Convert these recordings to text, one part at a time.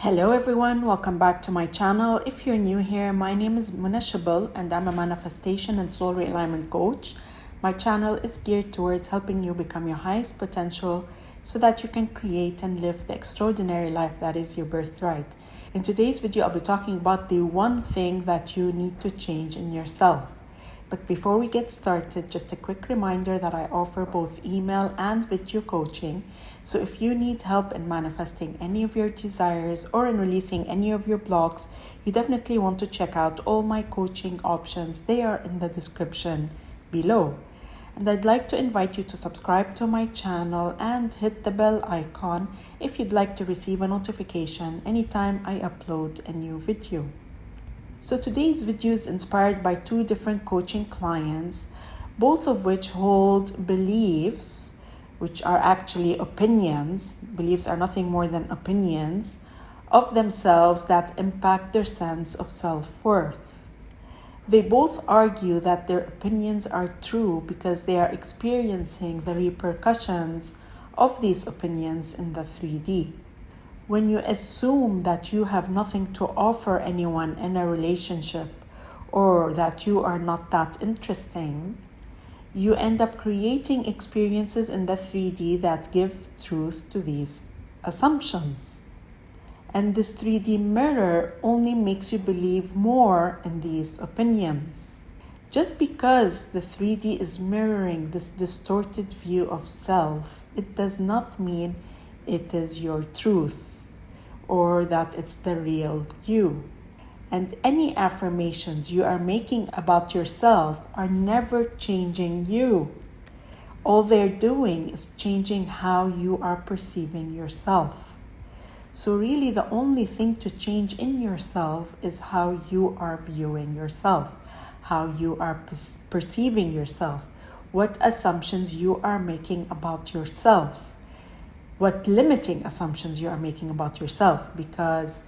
Hello everyone, welcome back to my channel. If you're new here, my name is Irresistible and I'm a manifestation and soul realignment coach. My channel is geared towards helping you become your highest potential so that you can create and live the extraordinary life that is your birthright. In today's video, I'll be talking about the one thing that you need to change in yourself. But before we get started, just a quick reminder that I offer both email and video coaching. So if you need help in manifesting any of your desires or in releasing any of your blocks, you definitely want to check out all my coaching options. They are in the description below. And I'd like to invite you to subscribe to my channel and hit the bell icon if you'd like to receive a notification anytime I upload a new video. So today's video is inspired by two different coaching clients, both of which hold beliefs, which are actually opinions. Beliefs are nothing more than opinions of themselves that impact their sense of self-worth. They both argue that their opinions are true because they are experiencing the repercussions of these opinions in the 3D. When you assume that you have nothing to offer anyone in a relationship or that you are not that interesting, you end up creating experiences in the 3D that give truth to these assumptions. And this 3D mirror only makes you believe more in these opinions. Just because the 3D is mirroring this distorted view of self, it does not mean it is your truth or that it's the real you. And any affirmations you are making about yourself are never changing you. All they're doing is changing how you are perceiving yourself. So really the only thing to change in yourself is how you are viewing yourself, how you are perceiving yourself, what assumptions you are making about yourself, what limiting assumptions you are making about yourself, because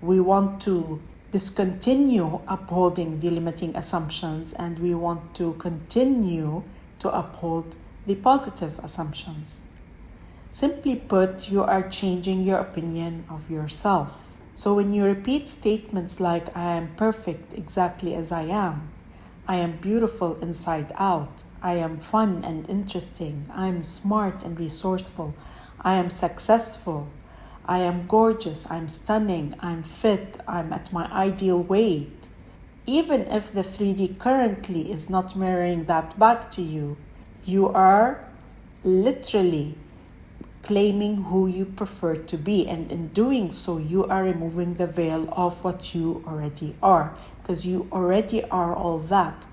we want to discontinue upholding the limiting assumptions and we want to continue to uphold the positive assumptions. Simply put, you are changing your opinion of yourself. So when you repeat statements like, I am perfect exactly as I am beautiful inside out, I am fun and interesting, I am smart and resourceful, I am successful, I am gorgeous, I'm stunning, I'm fit, I'm at my ideal weight. Even if the 3D currently is not mirroring that back to you, you are literally claiming who you prefer to be. And in doing so, you are removing the veil of what you already are, because you already are all that.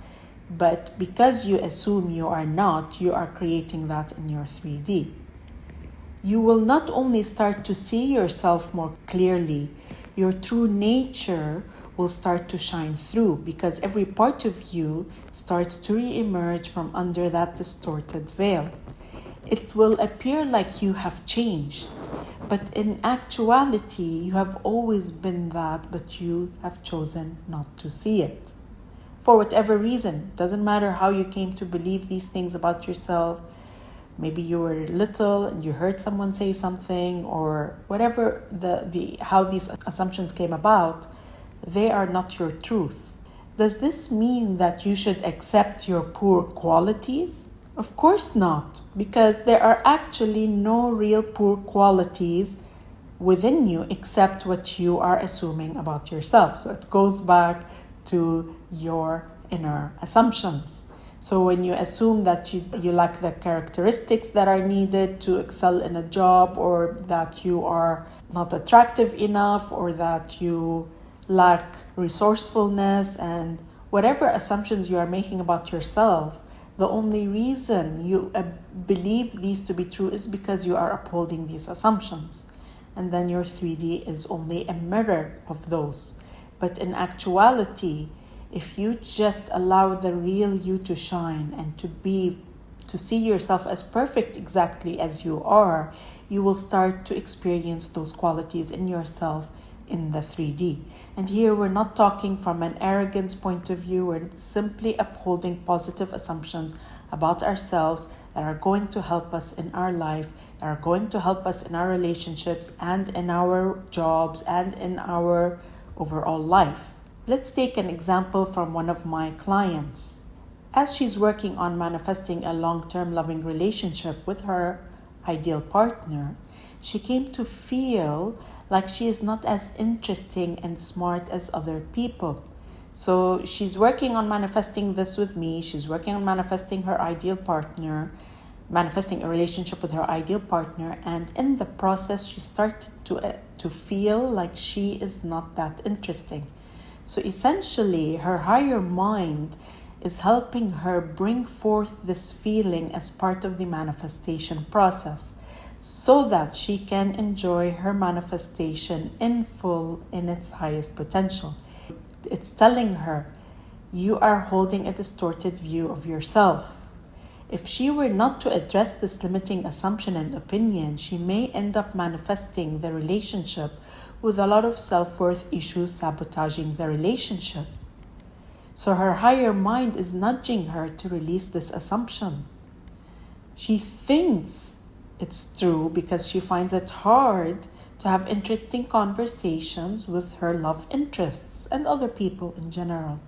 But because you assume you are not, you are creating that in your 3D. You will not only start to see yourself more clearly, your true nature will start to shine through, because every part of you starts to re-emerge from under that distorted veil. It will appear like you have changed, but in actuality, you have always been that, but you have chosen not to see it. For whatever reason, doesn't matter how you came to believe these things about yourself. Maybe you were little and you heard someone say something, or whatever how these assumptions came about, they are not your truth. Does this mean that you should accept your poor qualities? Of course not, because there are actually no real poor qualities within you except what you are assuming about yourself. So it goes back to your inner assumptions. So when you assume that you lack the characteristics that are needed to excel in a job, or that you are not attractive enough, or that you lack resourcefulness, and whatever assumptions you are making about yourself, the only reason you believe these to be true is because you are upholding these assumptions. And then your 3D is only a mirror of those. But in actuality, if you just allow the real you to shine and to see yourself as perfect exactly as you are, you will start to experience those qualities in yourself in the 3D. And here we're not talking from an arrogance point of view, we're simply upholding positive assumptions about ourselves that are going to help us in our life, that are going to help us in our relationships and in our jobs and in our overall life. Let's take an example from one of my clients. As she's working on manifesting a long-term loving relationship with her ideal partner, she came to feel like she is not as interesting and smart as other people. So she's working on manifesting this with me. She's working on manifesting her ideal partner, manifesting a relationship with her ideal partner. And in the process, she started to feel like she is not that interesting. So essentially, her higher mind is helping her bring forth this feeling as part of the manifestation process, so that she can enjoy her manifestation in full in its highest potential. It's telling her, you are holding a distorted view of yourself. If she were not to address this limiting assumption and opinion, she may end up manifesting the relationship with a lot of self-worth issues sabotaging the relationship. So her higher mind is nudging her to release this assumption. She thinks it's true because she finds it hard to have interesting conversations with her love interests and other people in general.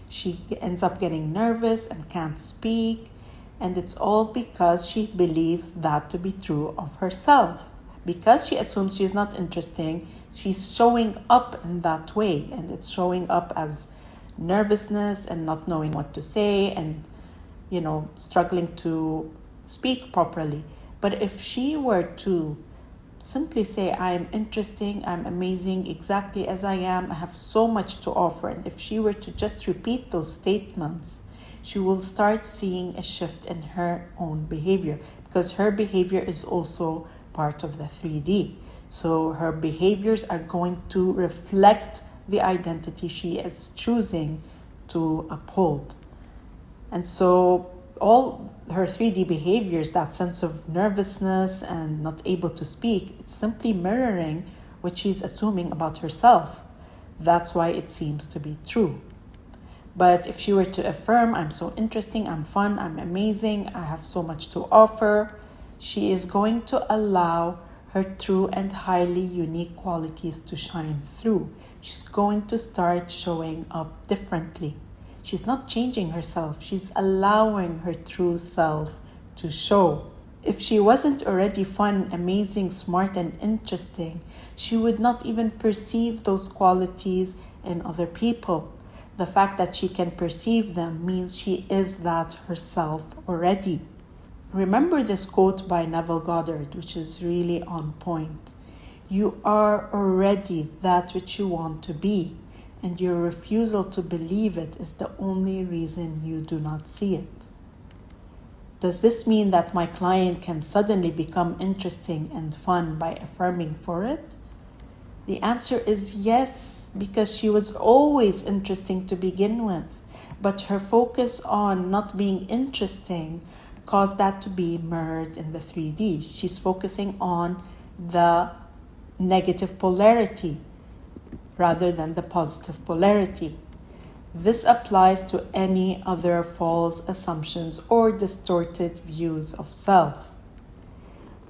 She ends up getting nervous and can't speak, and it's all because she believes that to be true of herself. Because she assumes she's not interesting, she's showing up in that way, and it's showing up as nervousness and not knowing what to say and, struggling to speak properly. But if she were to simply say, I'm interesting, I'm amazing, exactly as I am, I have so much to offer. And if she were to just repeat those statements, she will start seeing a shift in her own behavior, because her behavior is also part of the 3D. So her behaviors are going to reflect the identity she is choosing to uphold. And so all her 3D behaviors, that sense of nervousness and not able to speak, it's simply mirroring what she's assuming about herself. That's why it seems to be true. But if she were to affirm, I'm so interesting, I'm fun, I'm amazing, I have so much to offer, she is going to allow her true and highly unique qualities to shine through. She's going to start showing up differently. She's not changing herself. She's allowing her true self to show. If she wasn't already fun, amazing, smart, and interesting, she would not even perceive those qualities in other people. The fact that she can perceive them means she is that herself already. Remember this quote by Neville Goddard, which is really on point. You are already that which you want to be, and your refusal to believe it is the only reason you do not see it. Does this mean that my client can suddenly become interesting and fun by affirming for it? The answer is yes, because she was always interesting to begin with, but her focus on not being interesting caused that to be mirrored in the 3D. She's focusing on the negative polarity rather than the positive polarity. This applies to any other false assumptions or distorted views of self.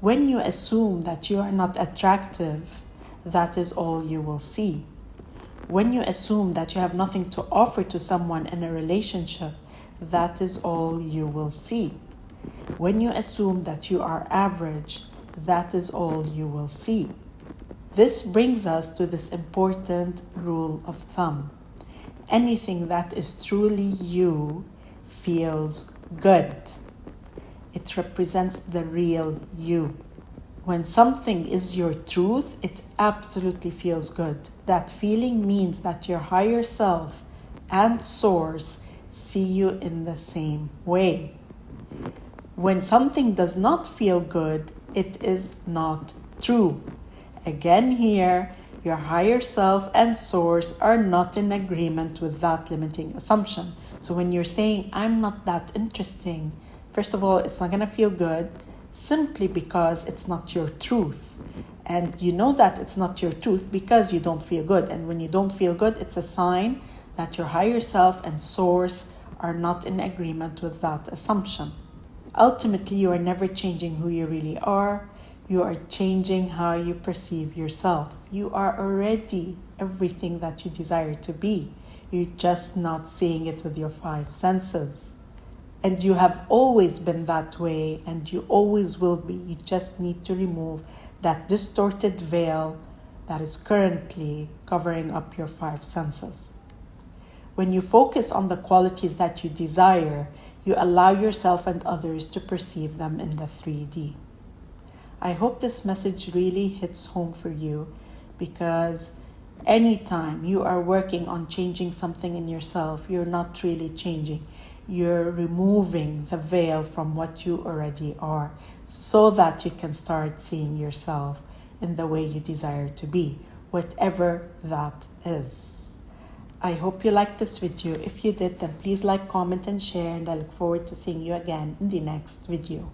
When you assume that you are not attractive, that is all you will see. When you assume that you have nothing to offer to someone in a relationship, that is all you will see. When you assume that you are average, that is all you will see. This brings us to this important rule of thumb. Anything that is truly you feels good. It represents the real you. When something is your truth, it absolutely feels good. That feeling means that your higher self and source see you in the same way. When something does not feel good, it is not true. Again here, your higher self and source are not in agreement with that limiting assumption. So when you're saying, I'm not that interesting, first of all, it's not going to feel good simply because it's not your truth. And you know that it's not your truth because you don't feel good. And when you don't feel good, it's a sign that your higher self and source are not in agreement with that assumption. Ultimately, you are never changing who you really are. You are changing how you perceive yourself. You are already everything that you desire to be. You're just not seeing it with your five senses. And you have always been that way, and you always will be. You just need to remove that distorted veil that is currently covering up your five senses. When you focus on the qualities that you desire, you allow yourself and others to perceive them in the 3D. I hope this message really hits home for you, because anytime you are working on changing something in yourself, you're not really changing. You're removing the veil from what you already are, so that you can start seeing yourself in the way you desire to be, whatever that is. I hope you liked this video. If you did, then please like, comment, and share, and I look forward to seeing you again in the next video.